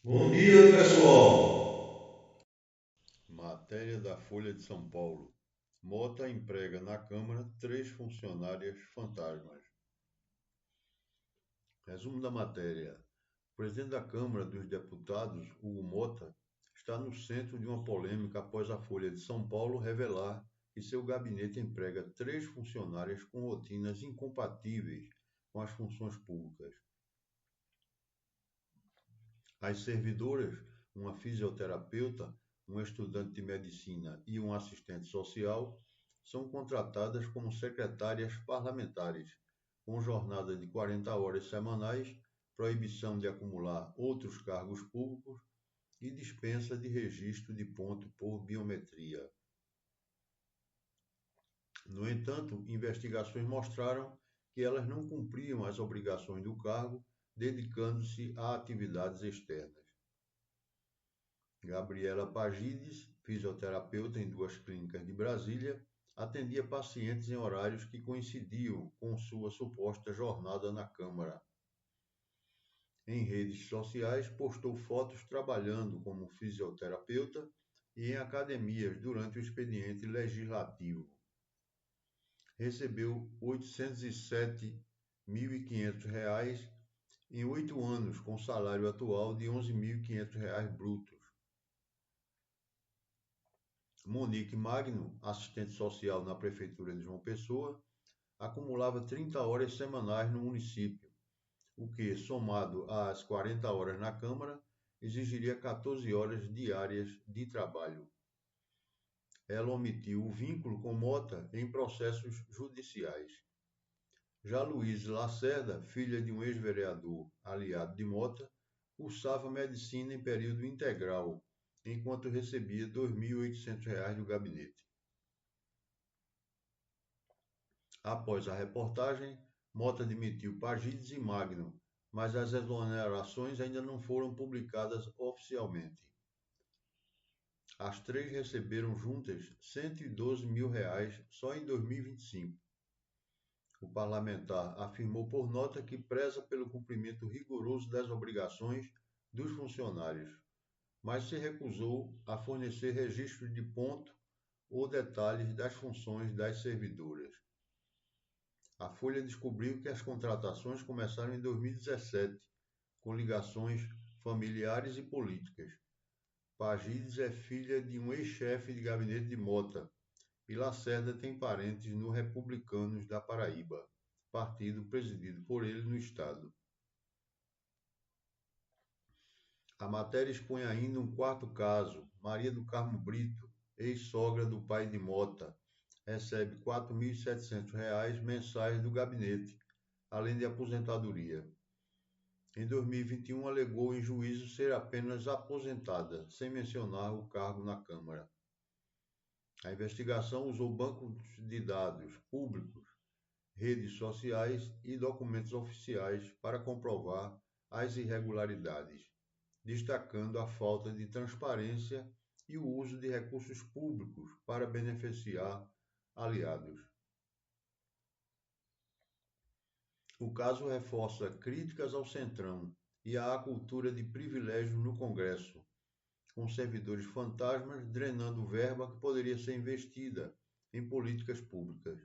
Bom dia, pessoal. Matéria da Folha de São Paulo. Mota emprega na Câmara 3 funcionárias fantasmas. Resumo da matéria. O presidente da Câmara dos Deputados, Hugo Mota, está no centro de uma polêmica após a Folha de São Paulo revelar que seu gabinete emprega 3 funcionárias com rotinas incompatíveis com as funções públicas. As servidoras, uma fisioterapeuta, um estudante de medicina e um assistente social, são contratadas como secretárias parlamentares, com jornada de 40 horas semanais, proibição de acumular outros cargos públicos e dispensa de registro de ponto por biometria. No entanto, investigações mostraram que elas não cumpriam as obrigações do cargo, dedicando-se a atividades externas. Gabriela Pagides, fisioterapeuta em 2 clínicas de Brasília, atendia pacientes em horários que coincidiam com sua suposta jornada na Câmara. Em redes sociais, postou fotos trabalhando como fisioterapeuta e em academias durante o expediente legislativo. Recebeu R$ 807.500 em 8 anos, com salário atual de R$ 11.500 brutos. Monique Magno, assistente social na Prefeitura de João Pessoa, acumulava 30 horas semanais no município, o que, somado às 40 horas na Câmara, exigiria 14 horas diárias de trabalho. Ela omitiu o vínculo com Mota em processos judiciais. Já Luiz Lacerda, filha de um ex-vereador aliado de Mota, cursava medicina em período integral, enquanto recebia R$ 2.800 do gabinete. Após a reportagem, Mota demitiu Pagides e Magno, mas as exonerações ainda não foram publicadas oficialmente. As 3 receberam juntas R$ 112 mil só em 2025. O parlamentar afirmou por nota que preza pelo cumprimento rigoroso das obrigações dos funcionários, mas se recusou a fornecer registro de ponto ou detalhes das funções das servidoras. A Folha descobriu que as contratações começaram em 2017, com ligações familiares e políticas. Pagides é filha de um ex-chefe de gabinete de Mota e Lacerda tem parentes no Republicanos da Paraíba, partido presidido por ele no estado. A matéria expõe ainda um quarto caso. Maria do Carmo Brito, ex-sogra do pai de Mota, recebe R$ 4.700 mensais do gabinete, além de aposentadoria. Em 2021, alegou em juízo ser apenas aposentada, sem mencionar o cargo na Câmara. A investigação usou bancos de dados públicos, redes sociais e documentos oficiais para comprovar as irregularidades, destacando a falta de transparência e o uso de recursos públicos para beneficiar aliados. O caso reforça críticas ao Centrão e à cultura de privilégio no Congresso, com servidores fantasmas drenando verba que poderia ser investida em políticas públicas.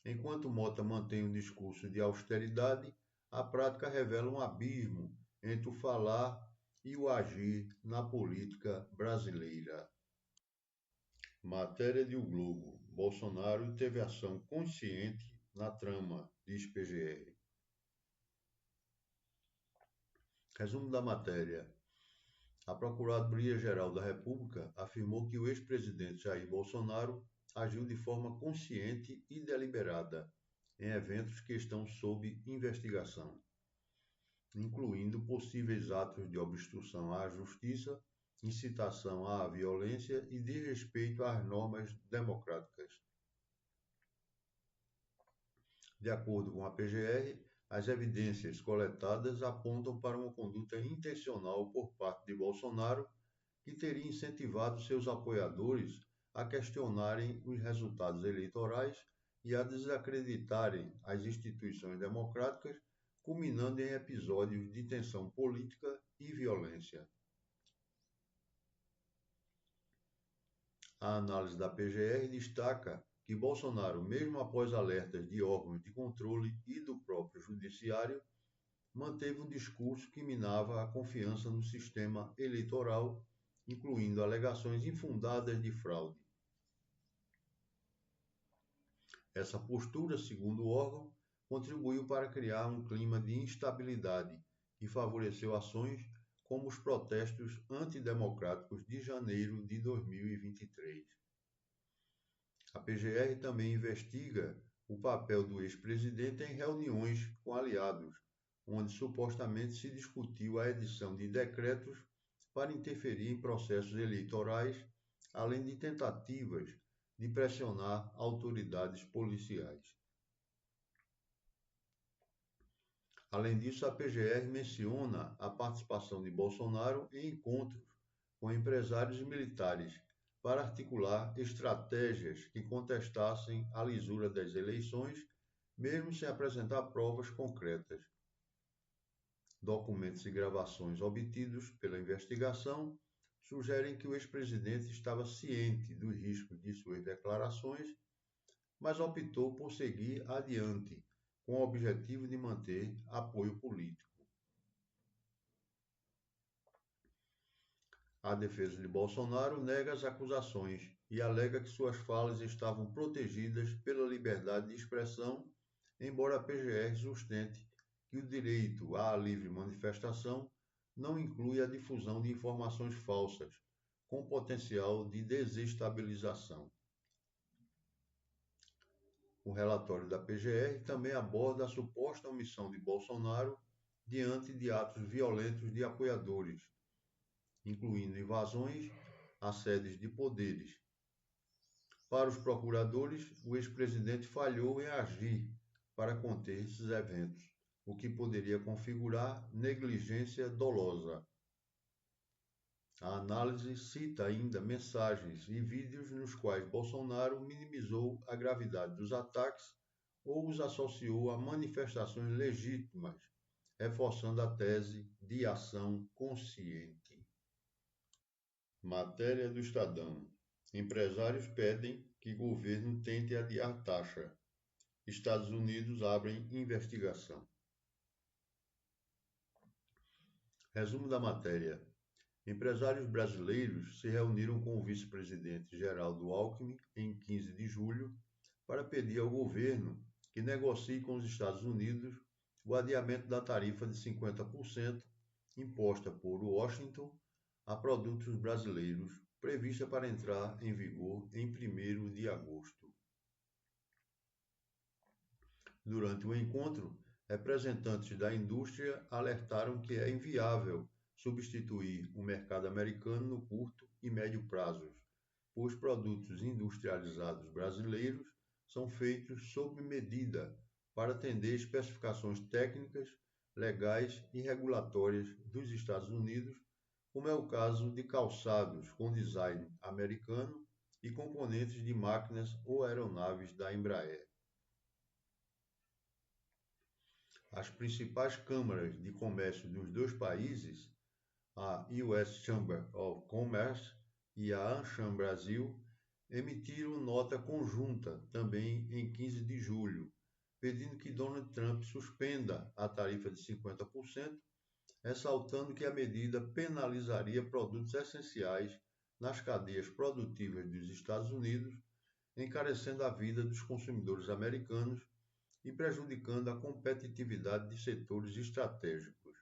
Enquanto Mota mantém um discurso de austeridade, a prática revela um abismo entre o falar e o agir na política brasileira. Matéria de O Globo. Bolsonaro teve ação consciente na trama, diz PGR. Resumo da matéria. A Procuradoria-Geral da República afirmou que o ex-presidente Jair Bolsonaro agiu de forma consciente e deliberada em eventos que estão sob investigação, incluindo possíveis atos de obstrução à justiça, incitação à violência e desrespeito às normas democráticas. De acordo com a PGR, as evidências coletadas apontam para uma conduta intencional por parte de Bolsonaro, que teria incentivado seus apoiadores a questionarem os resultados eleitorais e a desacreditarem as instituições democráticas culminando em episódios de tensão política e violência. A análise da PGR destaca que Bolsonaro, mesmo após alertas de órgãos de controle e do próprio judiciário, manteve um discurso que minava a confiança no sistema eleitoral, incluindo alegações infundadas de fraude. Essa postura, segundo o órgão, contribuiu para criar um clima de instabilidade e favoreceu ações como os protestos antidemocráticos de janeiro de 2023. A PGR também investiga o papel do ex-presidente em reuniões com aliados, onde supostamente se discutiu a edição de decretos para interferir em processos eleitorais, além de tentativas de pressionar autoridades policiais. Além disso, a PGR menciona a participação de Bolsonaro em encontros com empresários e militares para articular estratégias que contestassem a lisura das eleições, mesmo sem apresentar provas concretas. Documentos e gravações obtidos pela investigação sugerem que o ex-presidente estava ciente dos riscos de suas declarações, mas optou por seguir adiante, com o objetivo de manter apoio político. A defesa de Bolsonaro nega as acusações e alega que suas falas estavam protegidas pela liberdade de expressão, embora a PGR sustente que o direito à livre manifestação não inclui a difusão de informações falsas, com potencial de desestabilização. O relatório da PGR também aborda a suposta omissão de Bolsonaro diante de atos violentos de apoiadores, incluindo invasões a sedes de poderes. Para os procuradores, o ex-presidente falhou em agir para conter esses eventos, o que poderia configurar negligência dolosa. A análise cita ainda mensagens e vídeos nos quais Bolsonaro minimizou a gravidade dos ataques ou os associou a manifestações legítimas, reforçando a tese de ação consciente. Matéria do Estadão. Empresários pedem que governo tente adiar taxa. Estados Unidos abrem investigação. Resumo da matéria. Empresários brasileiros se reuniram com o vice-presidente Geraldo Alckmin em 15 de julho para pedir ao governo que negocie com os Estados Unidos o adiamento da tarifa de 50% imposta por Washington a produtos brasileiros, prevista para entrar em vigor em 1º de agosto. Durante o encontro, representantes da indústria alertaram que é inviável substituir o mercado americano no curto e médio prazos, pois produtos industrializados brasileiros são feitos sob medida para atender especificações técnicas, legais e regulatórias dos Estados Unidos, como é o caso de calçados com design americano e componentes de máquinas ou aeronaves da Embraer. As principais câmaras de comércio dos dois países, a US Chamber of Commerce e a AmCham Brasil, emitiram nota conjunta também em 15 de julho, pedindo que Donald Trump suspenda a tarifa de 50%, ressaltando que a medida penalizaria produtos essenciais nas cadeias produtivas dos Estados Unidos, encarecendo a vida dos consumidores americanos e prejudicando a competitividade de setores estratégicos.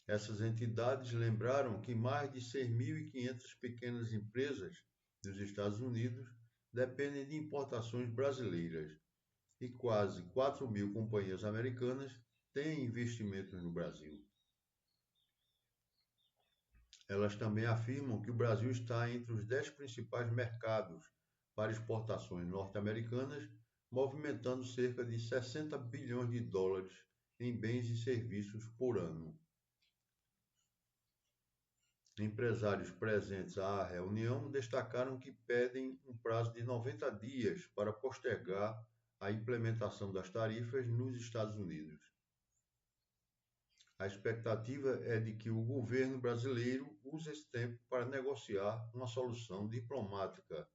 Essas entidades lembraram que mais de 6.500 pequenas empresas dos Estados Unidos dependem de importações brasileiras e quase 4.000 companhias americanas têm investimentos no Brasil. Elas também afirmam que o Brasil está entre os 10 principais mercados para exportações norte-americanas, movimentando cerca de 60 bilhões de dólares em bens e serviços por ano. Empresários presentes à reunião destacaram que pedem um prazo de 90 dias para postergar a implementação das tarifas nos Estados Unidos. A expectativa é de que o governo brasileiro use esse tempo para negociar uma solução diplomática,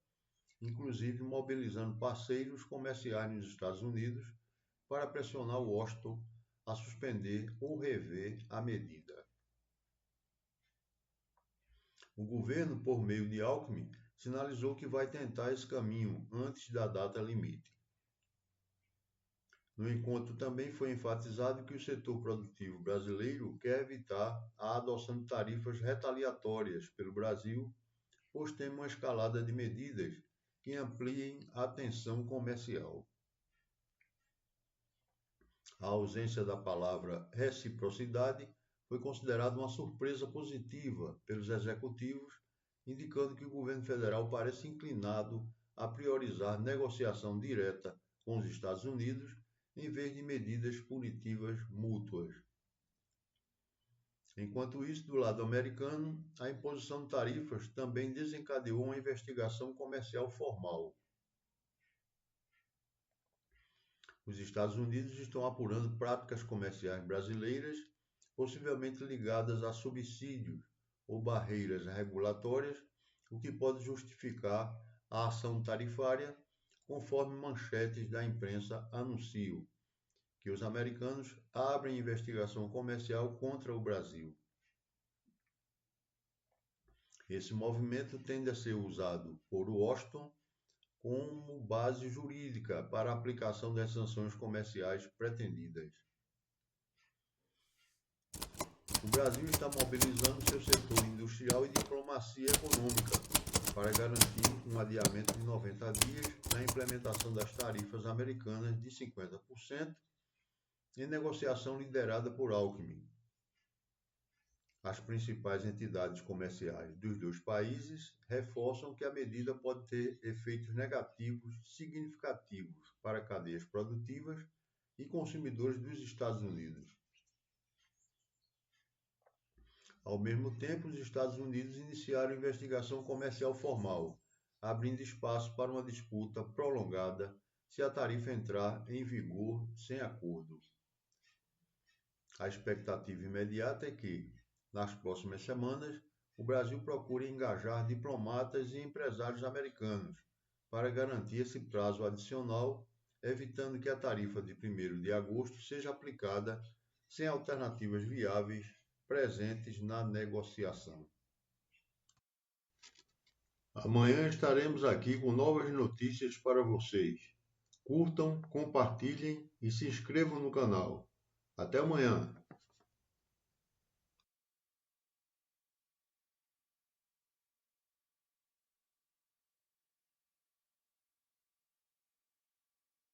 inclusive mobilizando parceiros comerciais nos Estados Unidos para pressionar Washington a suspender ou rever a medida. O governo, por meio de Alckmin, sinalizou que vai tentar esse caminho antes da data limite. No encontro também foi enfatizado que o setor produtivo brasileiro quer evitar a adoção de tarifas retaliatórias pelo Brasil, pois tem uma escalada de medidas que ampliem a tensão comercial. A ausência da palavra reciprocidade foi considerada uma surpresa positiva pelos executivos, indicando que o governo federal parece inclinado a priorizar negociação direta com os Estados Unidos em vez de medidas punitivas mútuas. Enquanto isso, do lado americano, a imposição de tarifas também desencadeou uma investigação comercial formal. Os Estados Unidos estão apurando práticas comerciais brasileiras, possivelmente ligadas a subsídios ou barreiras regulatórias, o que pode justificar a ação tarifária, conforme manchetes da imprensa anunciam que os americanos abrem investigação comercial contra o Brasil. Esse movimento tende a ser usado por Washington como base jurídica para a aplicação das sanções comerciais pretendidas. O Brasil está mobilizando seu setor industrial e diplomacia econômica para garantir um adiamento de 90 dias na implementação das tarifas americanas de 50%, em negociação liderada por Alckmin. As principais entidades comerciais dos dois países reforçam que a medida pode ter efeitos negativos significativos para cadeias produtivas e consumidores dos Estados Unidos. Ao mesmo tempo, os Estados Unidos iniciaram investigação comercial formal, abrindo espaço para uma disputa prolongada se a tarifa entrar em vigor sem acordo. A expectativa imediata é que, nas próximas semanas, o Brasil procure engajar diplomatas e empresários americanos para garantir esse prazo adicional, evitando que a tarifa de 1º de agosto seja aplicada sem alternativas viáveis presentes na negociação. Amanhã estaremos aqui com novas notícias para vocês. Curtam, compartilhem e se inscrevam no canal. Até amanhã!